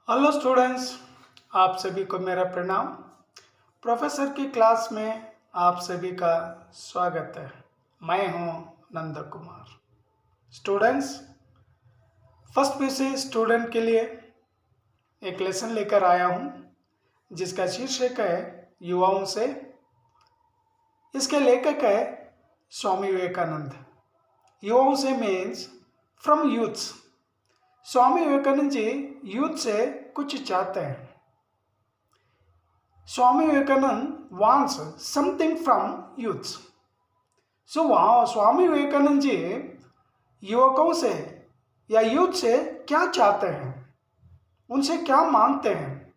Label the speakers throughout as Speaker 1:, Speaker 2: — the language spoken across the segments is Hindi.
Speaker 1: हेलो स्टूडेंट्स, आप सभी को मेरा प्रणाम। प्रोफेसर की क्लास में आप सभी का स्वागत है। मैं हूं Nand Kumar. Students, first PC student के लिए एक लेसन लेकर आया हूं जिसका शीर्षक है युवाओं से। इसके लेखक है स्वामी विवेकानंद। युवाओं से means from youths. Swami Vivekananda ji youth से कुछ चाहते हैं। Swami Vivekananda wants something from youths. So Swami Vivekananda ji युवकों से या यूथ से क्या चाहते हैं, उनसे क्या मांगते हैं,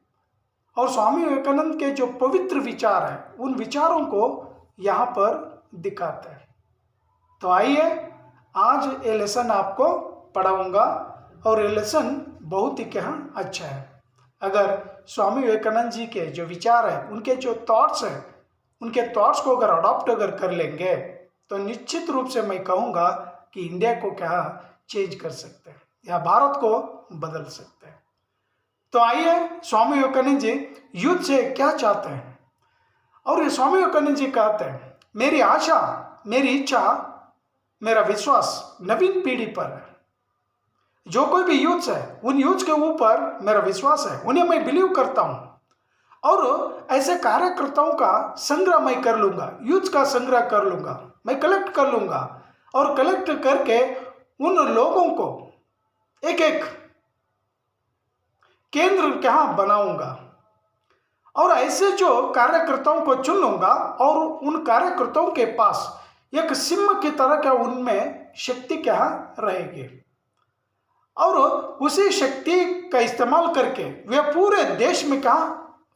Speaker 1: और स्वामी विवेकानंद के जो पवित्र विचार हैं उन विचारों को यहाँ पर दिखाते हैं। तो आइए आज ये लेसन आपको पढ़ाऊंगा और ये लेसन बहुत ही क्या अच्छा है। अगर स्वामी विवेकानंद जी के जो विचार है, उनके जो थॉट्स हैं, उनके थॉट्स को अगर अडॉप्ट कर लेंगे तो निश्चित रूप से मैं कहूँगा कि इंडिया को क्या चेंज कर सकते हैं या भारत को बदल सकते हैं। तो आइए स्वामी विवेकानंद जी यूथ से क्या चाहते हैं। और ये स्वामी विवेकानंद जी कहते हैं, मेरी आशा, मेरी इच्छा, मेरा विश्वास नवीन पीढ़ी पर है। जो कोई भी यूथ्स है उन यूथ्स के ऊपर मेरा विश्वास है, उन्हें मैं बिलीव करता हूं और ऐसे कार्यकर्ताओं का संग्रह मैं कर लूंगा, यूथ्स का संग्रह कर लूंगा, मैं कलेक्ट कर लूंगा और कलेक्ट करके उन लोगों को एक एक केंद्र क्या बनाऊंगा और ऐसे जो कार्यकर्ताओं को चुन लूंगा और उन कार्यकर्ताओं के पास एक सिंह की तरह क्या उनमें शक्ति क्या रहेगी और उसी शक्ति का इस्तेमाल करके वे पूरे देश में क्या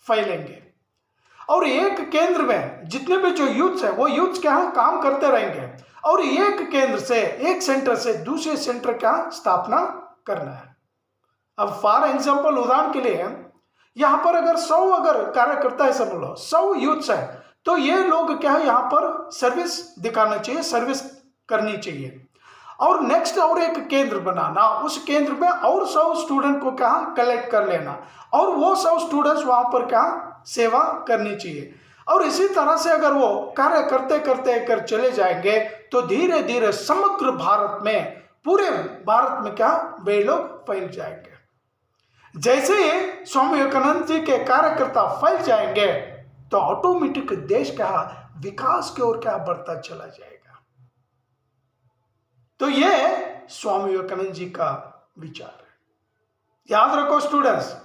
Speaker 1: फैलेंगे। और एक केंद्र में जितने भी जो यूथ्स है वो यूथ्स क्या काम करते रहेंगे और एक केंद्र से, एक सेंटर से दूसरे सेंटर का स्थापना करना है। अब फॉर एग्जांपल, उदाहरण के लिए यहाँ पर अगर 100 अगर कार्यकर्ता है, समझ लो 100 यूथ्स है, तो ये लोग क्या है यहाँ पर सर्विस दिखाना चाहिए, सर्विस करनी चाहिए। और नेक्स्ट और एक केंद्र बनाना, उस केंद्र में और 100 स्टूडेंट को क्या कलेक्ट कर लेना और वो 100 स्टूडेंट्स वहां पर क्या सेवा करनी चाहिए। और इसी तरह से अगर वो कार्य करते करते कर चले जाएंगे तो धीरे धीरे समग्र भारत में, पूरे भारत में क्या वे लोग फैल जाएंगे। जैसे ही स्वामी विवेकानंद जी के कार्यकर्ता फैल जाएंगे तो ऑटोमेटिक देश का विकास की ओर क्या बढ़ता चला जाएगा। तो ये स्वामी विवेकानंद जी का विचार है। याद रखो स्टूडेंट्स,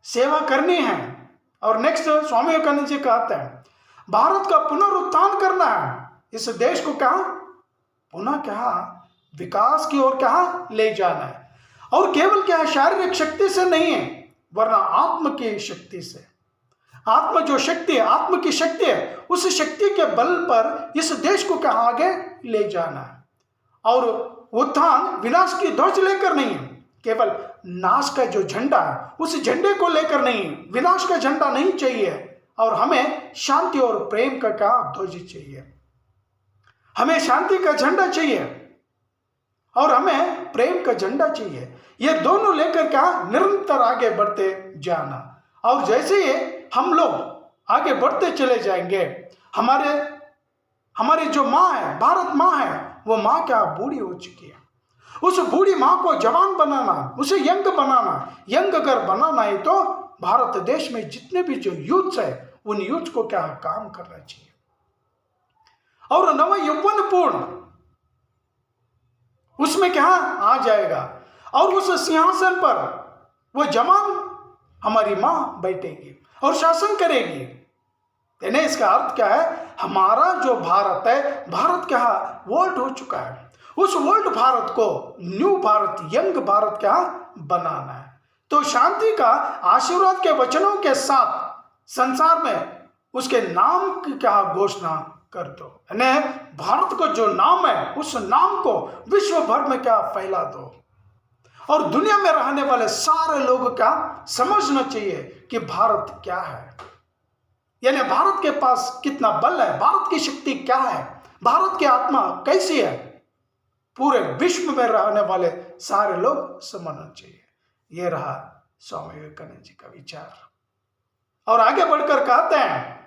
Speaker 1: सेवा करनी है। और नेक्स्ट स्वामी विवेकानंद जी कहते हैं भारत का पुनरुत्थान करना है, इस देश को क्या पुनः क्या विकास की ओर क्या ले जाना है। और केवल क्या शारीरिक शक्ति से नहीं है, वरना आत्म की शक्ति से। आत्म जो शक्ति है, आत्म की शक्ति है, उस शक्ति के बल पर इस देश को क्या आगे ले जाना है। और उत्थान विनाश की ध्वज लेकर नहीं है, केवल नाश का जो झंडा है उस झंडे को लेकर नहीं, विनाश का झंडा नहीं चाहिए। और हमें शांति और प्रेम का क्या ध्वज चाहिए, हमें शांति का झंडा चाहिए और हमें प्रेम का झंडा चाहिए। ये दोनों लेकर क्या निरंतर आगे बढ़ते जाना। और जैसे ही हम लोग आगे बढ़ते चले जाएंगे, हमारी जो माँ है, भारत माँ है, वो माँ क्या बूढ़ी हो चुकी है। उस बूढ़ी माँ को जवान बनाना, उसे यंग बनाना। यंग अगर बनाना है तो भारत देश में जितने भी जो यूथ्स है उन यूथ्स को क्या काम करना चाहिए और नव यौवन पूर्ण उसमें क्या आ जाएगा। और उस सिंहासन पर वो जवान हमारी माँ बैठेगी और शासन करेगी। यानी इसका अर्थ क्या है, हमारा जो भारत है, भारत क्या वर्ल्ड हो चुका है, उस वर्ल्ड भारत को न्यू भारत, यंग भारत क्या बनाना है। तो शांति का आशीर्वाद के वचनों के साथ संसार में उसके नाम की क्या घोषणा कर दो। यानी भारत को जो नाम है उस नाम को विश्व भर में क्या फैला दो और दुनिया में रहने वाले सारे लोग क्या समझना चाहिए कि भारत क्या है। यानी भारत के पास कितना बल है, भारत की शक्ति क्या है, भारत की आत्मा कैसी है, पूरे विश्व में रहने वाले सारे लोग समझना चाहिए। ये रहा स्वामी विवेकानंद जी का विचार। और आगे बढ़कर कहते हैं,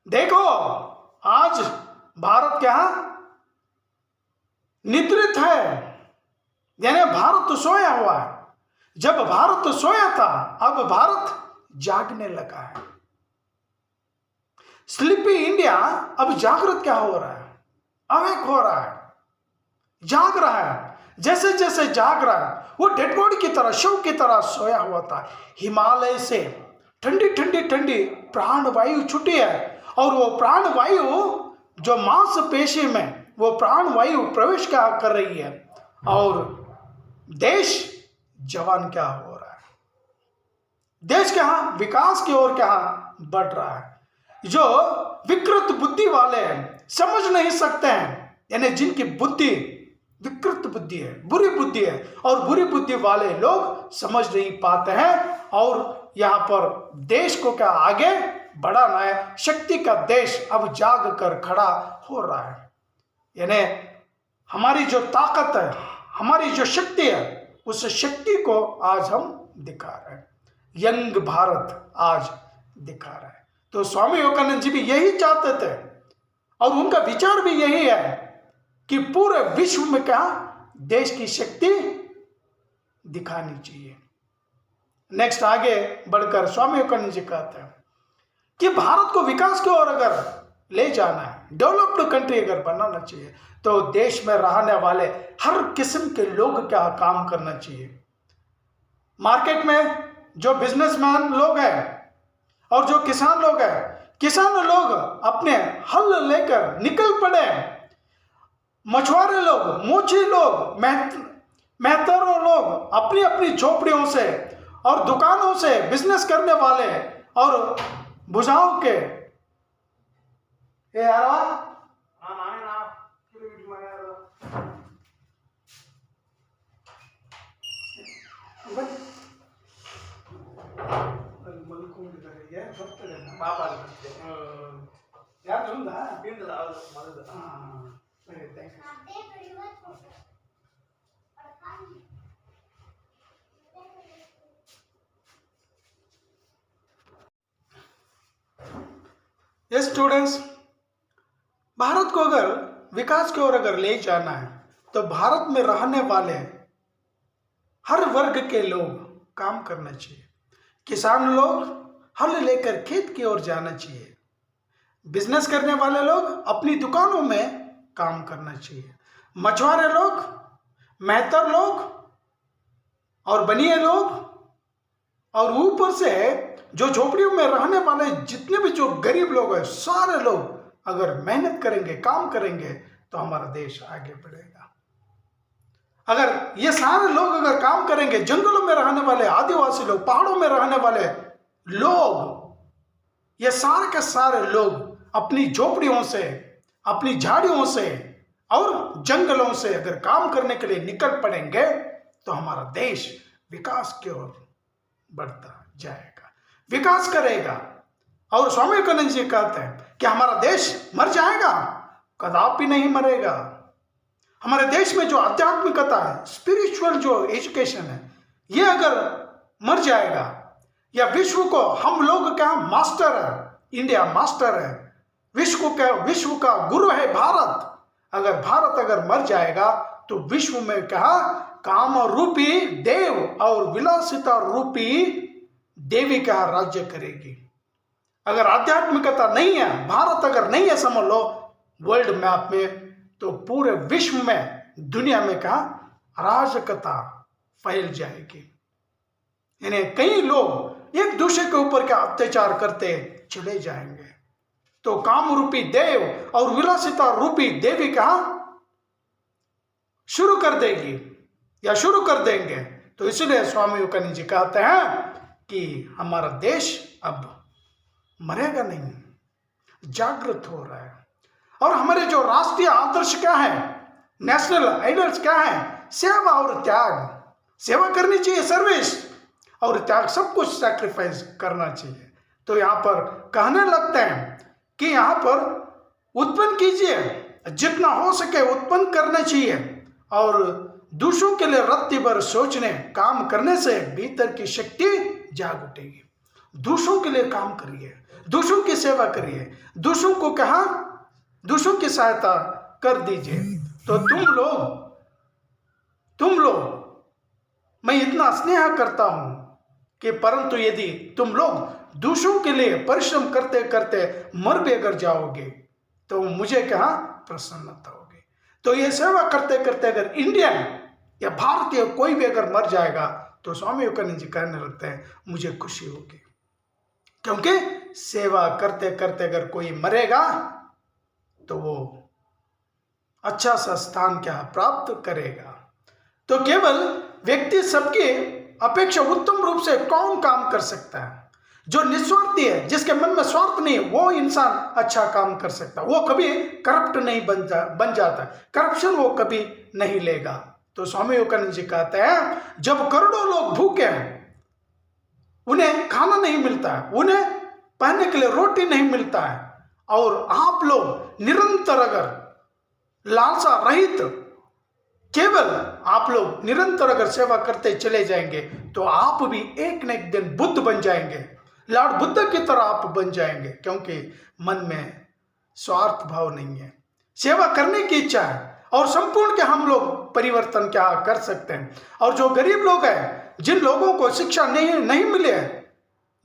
Speaker 1: देखो आज भारत क्या निद्रित है, यानी भारत तो सोया हुआ है। जब भारत तो सोया था, अब भारत जागने लगा है। स्लीपी इंडिया अब जागृत क्या हो रहा है, अवेक हो रहा है, जाग रहा है। जैसे जैसे जाग रहा है, वो डेड बॉडी की तरह, शव की तरह सोया हुआ था। हिमालय से ठंडी ठंडी ठंडी प्राण वायु छुटी है, और वो प्राण वायु जो मांसपेशी में वो प्राण वायु प्रवेश क्या कर रही है, और देश जवान क्या हो रहा है, देश क्या विकास की ओर क्या बढ़ रहा है। जो विकृत बुद्धि वाले हैं, समझ नहीं सकते हैं, यानी जिनकी बुद्धि विकृत बुद्धि है, बुरी बुद्धि है, और बुरी बुद्धि वाले लोग समझ नहीं पाते हैं, और यहाँ पर देश को क्या आगे बढ़ाना है। शक्ति का देश अब जाग कर खड़ा हो रहा है, यानी हमारी जो ताकत है, हमारी जो शक्ति है, उस शक्ति को आज हम दिखा रहे हैं। यंग भारत आज दिखा रहा है। तो स्वामी विवेकानंद जी भी यही चाहते थे, और उनका विचार भी यही है कि पूरे विश्व में क्या देश की शक्ति दिखानी चाहिए। नेक्स्ट आगे बढ़कर स्वामी विवेकानंद जी कहते हैं कि भारत को विकास की ओर अगर ले जाना है, डेवलप्ड कंट्री अगर बनाना चाहिए, तो देश में रहने वाले हर किस्म के लोग क्या काम करना चाहिए। मार्केट में जो बिजनेसमैन लोग हैं और जो किसान लोग हैं, किसान लोग अपने हल लेकर निकल पड़े। मछुआरे लोग, मोची लोग, मेहतरों लोग अपनी अपनी झोपड़ियों से और दुकानों से बिजनेस करने वाले, और बुझाओ के यस स्टूडेंट्स, भारत को अगर विकास की ओर अगर ले जाना है, तो भारत में रहने वाले हर वर्ग के लोग काम करना चाहिए। किसान लोग हल लेकर खेत की ओर जाना चाहिए। बिजनेस करने वाले लोग अपनी दुकानों में काम करना चाहिए। मछुआरे लोग, मेहतर लोग और बनिए लोग, और ऊपर से जो झोपड़ियों में रहने वाले जितने भी जो गरीब लोग हैं, सारे लोग अगर मेहनत करेंगे, काम करेंगे, तो हमारा देश आगे बढ़ेगा। अगर ये सारे लोग अगर काम करेंगे, जंगलों में रहने वाले आदिवासी लोग, पहाड़ों में रहने वाले लोग, ये सारे के सारे लोग अपनी झोपड़ियों से, अपनी झाड़ियों से और जंगलों से अगर काम करने के लिए निकल पड़ेंगे, तो हमारा देश विकास की ओर बढ़ता जाएगा, विकास करेगा। और स्वामी विवेकानंद जी कहते हैं कि हमारा देश मर जाएगा, कदापि नहीं मरेगा। हमारे देश में जो आध्यात्मिकता है, स्पिरिचुअल जो एजुकेशन है, ये अगर मर जाएगा, या विश्व को हम लोग क्या मास्टर है, इंडिया मास्टर है, विश्व का गुरु है भारत। अगर भारत अगर मर जाएगा, तो विश्व में क्या काम रूपी देव और विलासिता रूपी देवी का राज्य करेगी। अगर आध्यात्मिकता नहीं है, भारत अगर नहीं है, समझ लो वर्ल्ड मैप में, तो पूरे विश्व में, दुनिया में क्या अराजकता फैल जाएगी। यानी कई लोग एक दूसरे के ऊपर क्या अत्याचार करते चले जाएंगे। तो काम रूपी देव और विलासिता रूपी देवी का शुरू कर देगी या शुरू कर देंगे। तो इसलिए स्वामी विवेकानंद जी कहते हैं कि हमारा देश अब मरेगा नहीं, जागृत हो रहा है। और हमारे जो राष्ट्रीय आदर्श क्या है, नेशनल आइडल्स क्या है, सेवा और त्याग। सेवा करनी चाहिए, सर्विस और त्याग, सब कुछ सैक्रिफाइस करना चाहिए। तो यहाँ पर कहने लगते हैं कि यहाँ पर उत्पन्न कीजिए, जितना हो सके उत्पन्न करना चाहिए, और दूसरों के लिए रत्ती भर सोचने काम करने से भीतर की शक्ति जाग उठेगी। दूसरों के लिए काम करिए, दूसरों की सेवा करिए, दूसरों को कहा दूसरों की सहायता कर दीजिए। तो तुम लोग मैं इतना स्नेह करता हूं कि परंतु यदि तुम लोग दूसरों के लिए परिश्रम करते करते मर भी अगर जाओगे तो मुझे कहा प्रसन्नता होगी। तो ये सेवा करते करते अगर इंडियन या भारतीय कोई भी अगर मर जाएगा तो स्वामी विवेकानंद जी कहने लगते हैं मुझे खुशी होगी, क्योंकि सेवा करते करते अगर कोई मरेगा तो वो अच्छा सा स्थान क्या प्राप्त करेगा। तो केवल व्यक्ति सबकी अपेक्षा उत्तम रूप से कौन काम कर सकता है? जो निस्वार्थी है, जिसके मन में स्वार्थ नहीं, वो इंसान अच्छा काम कर सकता है। वो कभी करप्ट नहीं बन जाता, करप्शन वो कभी नहीं लेगा। तो स्वामी विवेकानंद जी कहते हैं जब करोड़ों लोग भूखे हैं, उन्हें खाना नहीं मिलता है, उन्हें पहनने के लिए रोटी नहीं मिलता है, और आप लोग निरंतर अगर लालसा रहित केवल आप लोग निरंतर अगर सेवा करते चले जाएंगे तो आप भी एक न एक दिन बुद्ध बन जाएंगे, लॉर्ड बुद्ध की तरह आप बन जाएंगे, क्योंकि मन में स्वार्थ भाव नहीं है, सेवा करने की इच्छा है। और संपूर्ण के हम लोग परिवर्तन क्या कर सकते हैं। और जो गरीब लोग हैं, जिन लोगों को शिक्षा नहीं मिली है,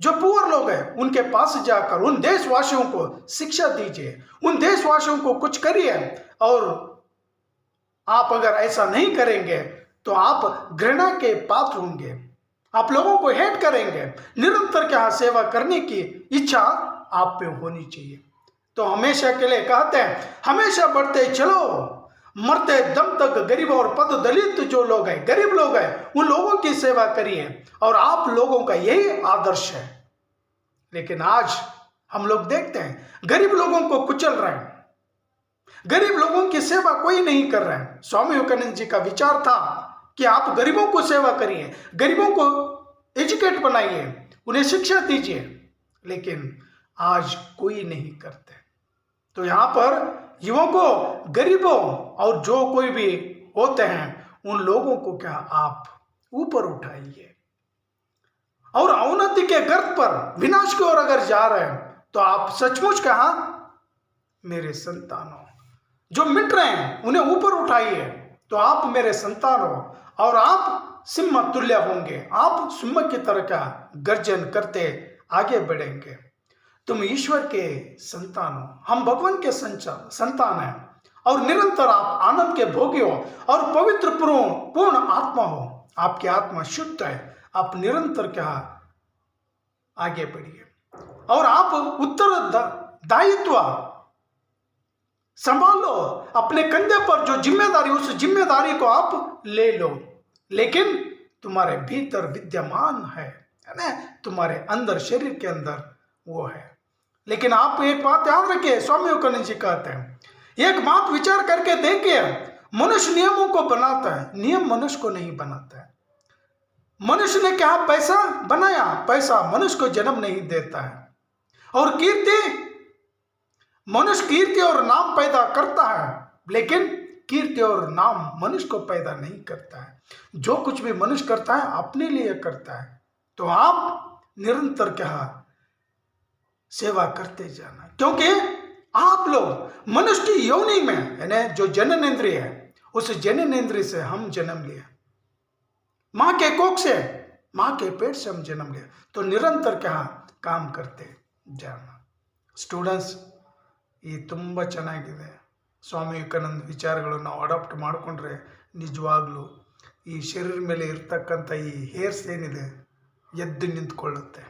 Speaker 1: जो पुअर लोग हैं, उनके पास जाकर उन देशवासियों को शिक्षा दीजिए, उन देशवासियों को कुछ करिए। और आप अगर ऐसा नहीं करेंगे तो आप घृणा के पात्र होंगे, आप लोगों को हेट करेंगे। निरंतर क्या सेवा करने की इच्छा आप पे होनी चाहिए। तो हमेशा के लिए कहते हैं हमेशा बढ़ते चलो, मरते दम तक गरीब और पद दलित जो लोग हैं, गरीब लोग हैं, उन लोगों की सेवा करिए। और आप लोगों का यही आदर्श है। लेकिन आज हम लोग देखते हैं गरीब लोगों को कुचल रहे हैं, गरीब लोगों की सेवा कोई नहीं कर रहा है। स्वामी विवेकानंद जी का विचार था कि आप गरीबों को सेवा करिए, गरीबों को एजुकेट बनाइए, उन्हें शिक्षा दीजिए, लेकिन आज कोई नहीं करते। तो यहाँ पर युवाओं को, गरीबों और जो कोई भी होते हैं, उन लोगों को क्या आप ऊपर उठाइए। और अवनति के गर्त पर विनाश की ओर अगर जा रहे हैं तो आप सचमुच कहा मेरे संतानों, जो मिट रहे हैं उन्हें ऊपर उठाइए। तो आप मेरे संतान हो और आप सिंह तुल्य होंगे, आप सिंह की तरह का गर्जन करते आगे बढ़ेंगे। तुम ईश्वर के संतान हो, हम भगवान के संतान हैं, और निरंतर आप आनंद के भोगी हो और पवित्र पूर्ण आत्मा हो। आपकी आत्मा शुद्ध है, आप निरंतर क्या आगे बढ़िए। और आप उत्तरदायित्व संभाल लो, अपने कंधे पर जो जिम्मेदारी, उस जिम्मेदारी को आप ले लो। लेकिन तुम्हारे भीतर विद्यमान है ना, तुम्हारे अंदर, शरीर के अंदर वो है। लेकिन आप एक बात याद रखिए, स्वामी विवेकानंद जी कहते हैं एक बात विचार करके देखिए, मनुष्य नियमों को बनाता है, नियम मनुष्य को नहीं बनाता है। मनुष्य ने क्या पैसा बनाया, पैसा मनुष्य को जन्म नहीं देता है। और कीर्ति, मनुष्य कीर्ति और नाम पैदा करता है, लेकिन कीर्ति और नाम मनुष्य को पैदा नहीं करता है। जो कुछ भी मनुष्य करता है अपने लिए करता है। तो आप निरंतर क्या सेवा करते जाना, क्योंकि आप लोग मनुष्य की योनि में यानी जो जननेंद्रिय है, उस जननेंद्रिय से हम जन्म लिया, माँ के कोख से, माँ के पेट से हम जन्म लिया। तो निरंतर क्या काम करते जाना। ಸ್ಟೂಡೆಂಟ್ಸ್, ಈ ತುಂಬ ಚೆನ್ನಾಗಿದೆ ಸ್ವಾಮಿ ವಿವೇಕಾನಂದ ವಿಚಾರಗಳು ನಾವು ಅಡಾಪ್ಟ್ ಮಾಡಿಕೊಂಡ್ರೆ ನಿಜವಾಗ್ಲೂ ಈ ಶರೀರ ಮೇಲೆ ಇರ್ತಕ್ಕಂಥ ಈ ಹೇರ್ಸ್ ಏನಿದೆ ಎದ್ದು ನಿಂತ್ಕೊಳ್ಳುತ್ತೆ.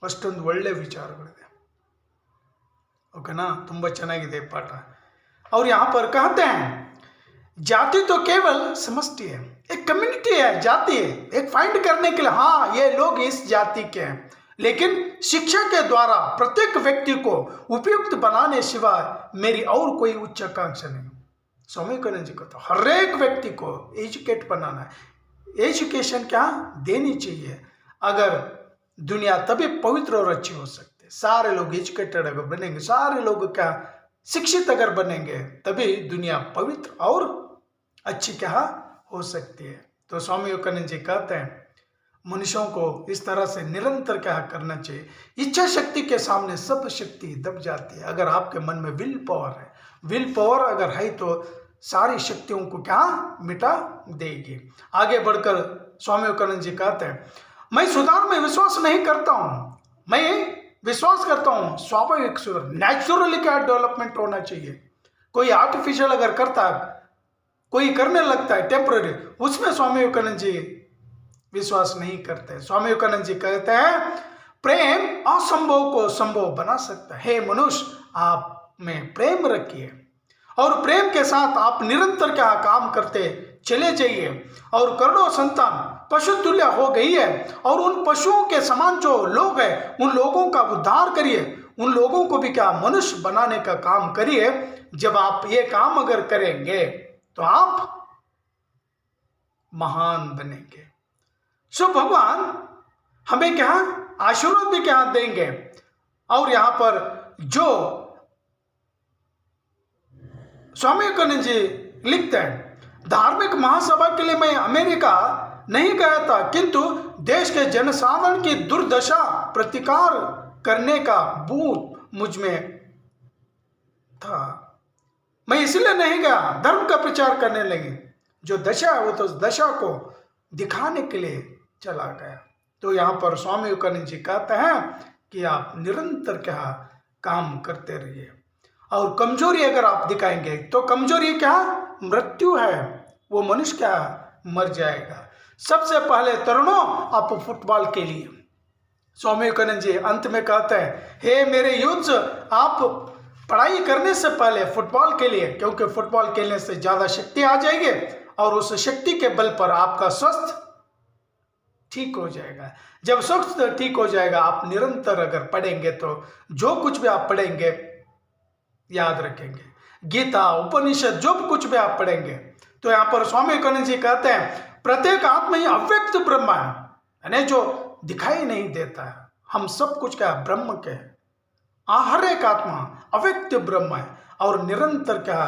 Speaker 1: ಅಷ್ಟೊಂದು ಒಳ್ಳೆ ವಿಚಾರಗಳಿದೆ. ಓಕೆನಾ, ತುಂಬ ಚೆನ್ನಾಗಿದೆ ಪಾಠ. और यहाँ पर कहते हैं जाति तो केवल समष्टि है, एक कम्युनिटी है, जाति है, एक फाइंड करने के लिए हाँ ये लोग इस जाति के हैं, लेकिन शिक्षा के द्वारा प्रत्येक व्यक्ति को उपयुक्त बनाने सिवाय मेरी और कोई उच्चाकांक्षा नहीं. स्वामी विवेकानंद जी कहते हर एक व्यक्ति को एजुकेट बनाना है. एजुकेशन क्या देनी चाहिए, अगर दुनिया तभी पवित्र और अच्छी हो सकती है. सारे लोग एजुकेटेड अगर बनेंगे, सारे लोग क्या शिक्षित अगर बनेंगे, तभी दुनिया पवित्र और अच्छी क्या हो सकती है। तो स्वामी विवेकानंद जी कहते हैं मनुष्यों को इस तरह से निरंतर क्या करना चाहिए। इच्छा शक्ति के सामने सब शक्ति दब जाती है। अगर आपके मन में विल पावर है, विल पावर अगर है तो सारी शक्तियों को क्या मिटा देगी। आगे बढ़कर स्वामी विवेकानंद जी कहते हैं मैं सुधार में विश्वास नहीं करता हूं, मैं विश्वास करता हूं स्वाभाविक सुधार, नेचुरली क्या डेवलपमेंट होना चाहिए। कोई आर्टिफिशियल अगर करता है, कोई करने लगता है टेम्पररी, उसमें स्वामी विवेकानंद जी विश्वास नहीं करते। स्वामी विवेकानंद जी कहते हैं प्रेम असंभव को संभव बना सकता है। हे मनुष्य, आप में प्रेम रखिए और प्रेम के साथ आप निरंतर क्या काम करते चले जाइए। और करोड़ों संतान पशु तुल्य हो गई है और उन पशुओं के समान जो लोग हैं उन लोगों का उद्धार करिए, उन लोगों को भी क्या मनुष्य बनाने का काम करिए। जब आप ये काम अगर करेंगे तो आप महान बनेंगे। सो भगवान हमें क्या आशीर्वाद भी क्या देंगे। और यहां पर जो स्वामी विवेकानंद जी लिखते हैं धार्मिक महासभा के लिए मैं अमेरिका नहीं गया था, किंतु देश के जनसाधारण की दुर्दशा प्रतिकार करने का बोध मुझ में था। मैं इसलिए नहीं गया, धर्म का प्रचार करने लगी। जो दशा है वो तो दशा को दिखाने के लिए चला गया। तो यहाँ पर स्वामी विवेकानंद जी कहते हैं कि आप निरंतर क्या काम करते रहिए। और कमजोरी अगर आप दिखाएंगे तो कमजोरी क्या मृत्यु है, वो मनुष्य क्या मर जाएगा। सबसे पहले तरुणों आप फुटबॉल के लिए, स्वामी विवेकानंद जी अंत में कहते हैं हे मेरे युद्ध, आप पढ़ाई करने से पहले फुटबॉल के लिए, क्योंकि फुटबॉल खेलने से ज्यादा शक्ति आ जाएगी और उस शक्ति के बल पर आपका स्वास्थ्य ठीक हो जाएगा। जब स्वास्थ्य ठीक हो जाएगा, आप निरंतर अगर पढ़ेंगे तो जो कुछ भी आप पढ़ेंगे याद रखेंगे। गीता उपनिषद जो कुछ भी आप पढ़ेंगे। तो यहाँ पर स्वामी विवेकानंद जी कहते हैं प्रत्येक आत्मा ही अव्यक्त ब्रह्म है, यानी जो दिखाई नहीं देता है। हम सब कुछ क्या ब्रह्म के हैं। हर एक आत्मा अव्यक्त ब्रह्म है। और निरंतर क्या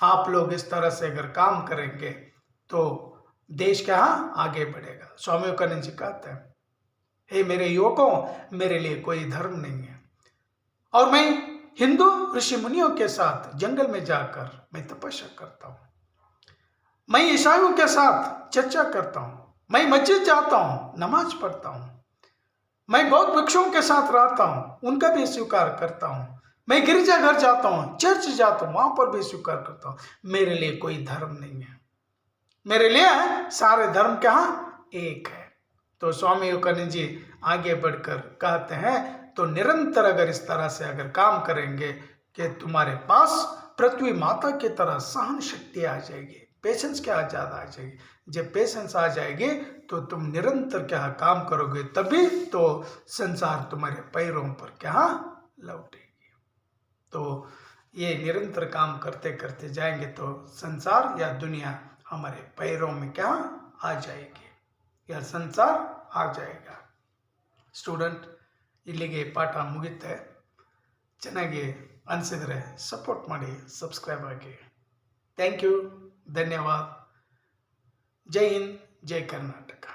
Speaker 1: आप लोग इस तरह से अगर काम करेंगे तो देश क्या आगे बढ़ेगा। स्वामी विवेकानंद जी कहते हैं हे मेरे युवकों, मेरे लिए कोई धर्म नहीं है और मैं हिंदू ऋषि मुनियों के साथ जंगल में जाकर मैं तपस्या करता हूं, मैं ईसाइयों के साथ चर्चा करता हूं, मैं मस्जिद जाता हूं, नमाज पढ़ता हूं, मैं बौद्ध भिक्षुओं के साथ रहता हूं, उनका भी स्वीकार करता हूं, मैं गिरजाघर जाता हूं, चर्च जाता हूं, वहां पर भी स्वीकार करता हूं। मेरे लिए कोई धर्म नहीं है, मेरे लिए सारे धर्म क्या एक है। तो स्वामी विवेकानंद जी आगे बढ़कर कहते हैं तो निरंतर अगर इस तरह से अगर काम करेंगे कि तुम्हारे पास पृथ्वी माता की तरह सहन शक्ति आ जाएगी, पेशेंस क्या ज्यादा आ जाएगी। जब पेशेंस आ जाएगी तो तुम निरंतर क्या काम करोगे, तभी तो संसार तुम्हारे पैरों पर क्या लौटेगी। तो ये निरंतर काम करते करते जाएंगे तो संसार या दुनिया हमारे पैरों में क्या आ जाएगी या संसार आ जाएगा। ಸ್ಟೂಡೆಂಟ್ ಇಲ್ಲಿಗೆ ಪಾಠ ಮುಗಿಯುತ್ತೆ। ಚೆನ್ನಾಗಿ ಅನಿಸಿದರೆ ಸಪೋರ್ಟ್ ಮಾಡಿ, ಸಬ್ಸ್ಕ್ರೈಬ್ ಆಗಿ। ಥ್ಯಾಂಕ್ ಯು, ಧನ್ಯವಾದ। ಜೈ ಹಿಂದ್, ಜೈ ಕರ್ನಾಟಕ।